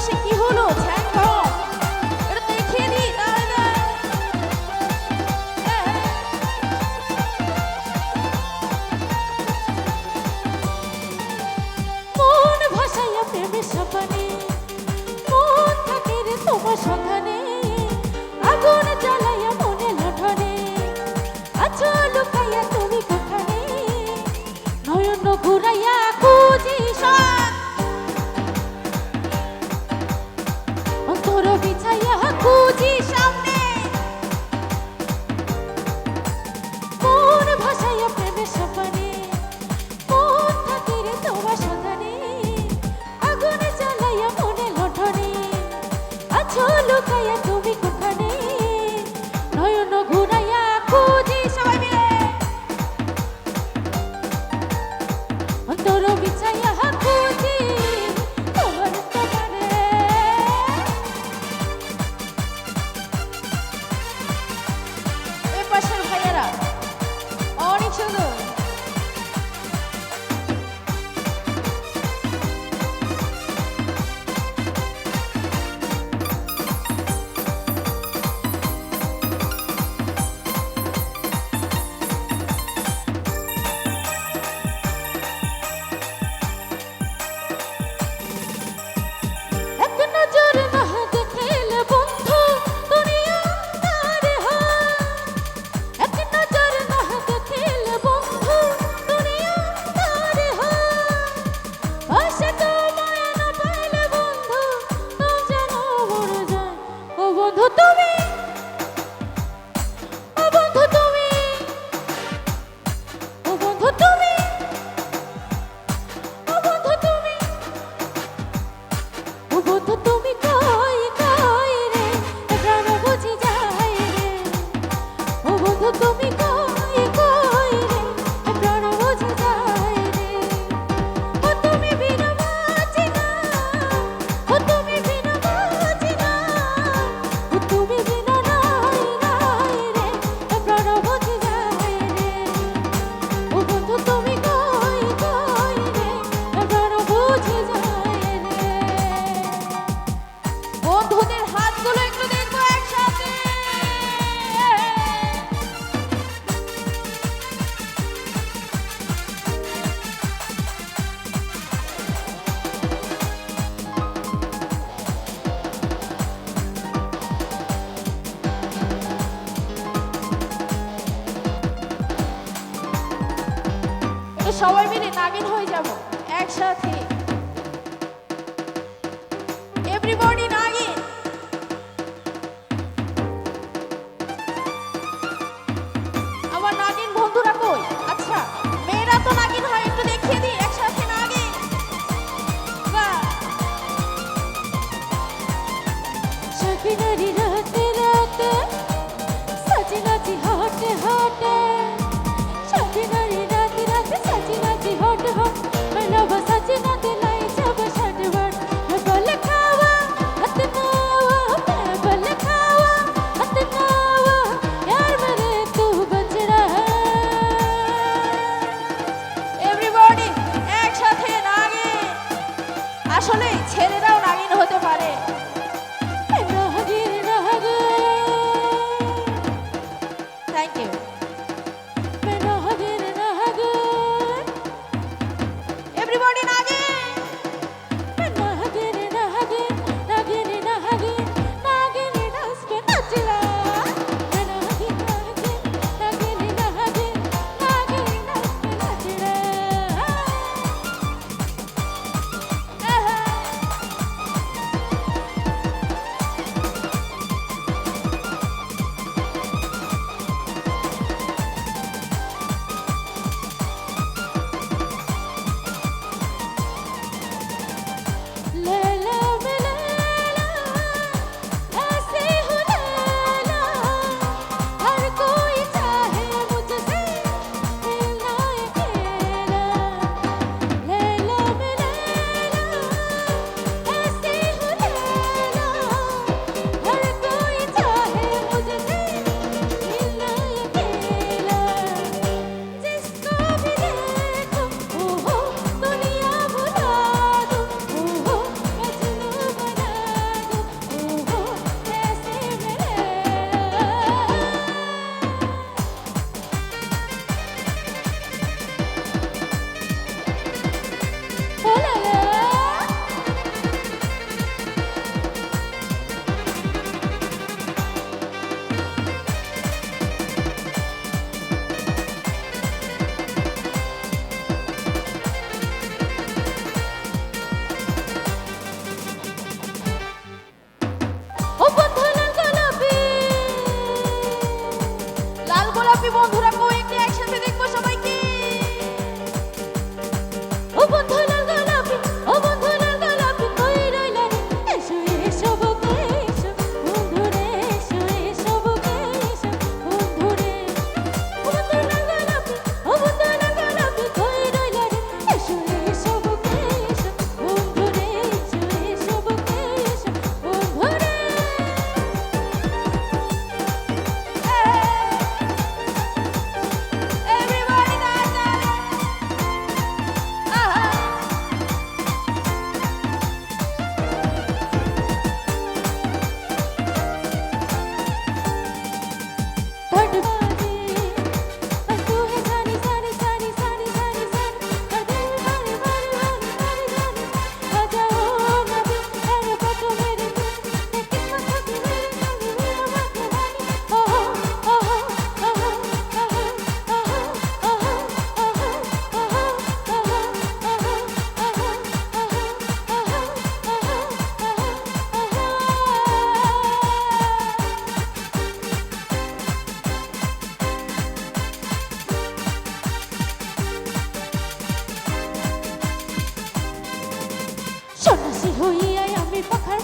পাশে কি হলো ছ্যাং ভং এটা দেখিয়ে দিই মন ভাসাইয়া প্রেমের সপানে মন থাকে রে তোমার সন্ধানে আগুন জ্বালাইয়া মনে লঠনে আছো লুকাইয়া তুমি কোথানে নয়ন ঘুরাইয়া খুঁজি অন্তর বিছাইয়া খুঁজি সামনে মন ভাসাইয়া প্রেমের সপানে মন থাকে রে তোমার সন্ধানে আগুন জ্বালাইয়া মনে লঠনে আছো লুকাইয়া তুমি কোথানে নয়ন ঘুরাইয়া খুঁজি সবাই মিলে অন্তর বিছাইয়া খুঁজি তোমার তোমারে এ পাশের ভাইয়ারা অনেক সুন্দর এক নজর না দেখলে বন্ধু দুনিয়া তার হয় এক নজর না দেখলে বন্ধু দুনিয়া তার হয় পাশে তোমায় না পাইলে বন্ধু তো যেন মরে যায় ও বন্ধু তুমি ও বন্ধু তুমি ও বন্ধু তুমি ও বন্ধু তুমি ও বন্ধু তুমি কই কই রে প্রাণ বুঝি যায় রে ও বন্ধু তুমি কই কই রে প্রাণ বুঝি যায় রে ও তুমি বিনা বাঁচি না ও তুমি বিনা বাঁচি না ও তুমি বিনা নাই নাই রে প্রাণ বুঝি যায় রে ও বন্ধু তুমি কই কই রে প্রাণ বুঝি যায় রে বন্ধুদের হাতগুলো একটু দেখবো একসাথে তো সবাই মিলে নাগিন হয়ে যাব একসাথে এভরিবডি নাগিন আমার নাগিন বন্ধুরা কই আচ্ছা মেয়েরা তো নাগিন হয় একটু দেখিয়ে দিই একসাথে নাগিন বাহ সখিনারি রাতে রাতে সজনাজি হটে হটে সখিনারি রাতে রাতে সজনাজি হটে হট মেলাবা সজনাতে লাই যাব ষটবট বল খাওয়া হাত নাওয়া বল খাওয়া হাত নাওয়া यार मेरे तू बच रहा এভরিবডি একসাথে নাগিন আসলে ছেলেরাও নাগিন হতে পারে নাগিন নাগিন থ্যাংক ইউ নাগিন নাগিন এভরিবডি নাগিন নাগিন নাগিন নাগিন নাগিন নাগিন ডান্স पे নাচলা নাগিন নাগিন নাগিন নাগিন নাগিন ডান্স पे নাচলা খুশি হইয়াই আমি পাখার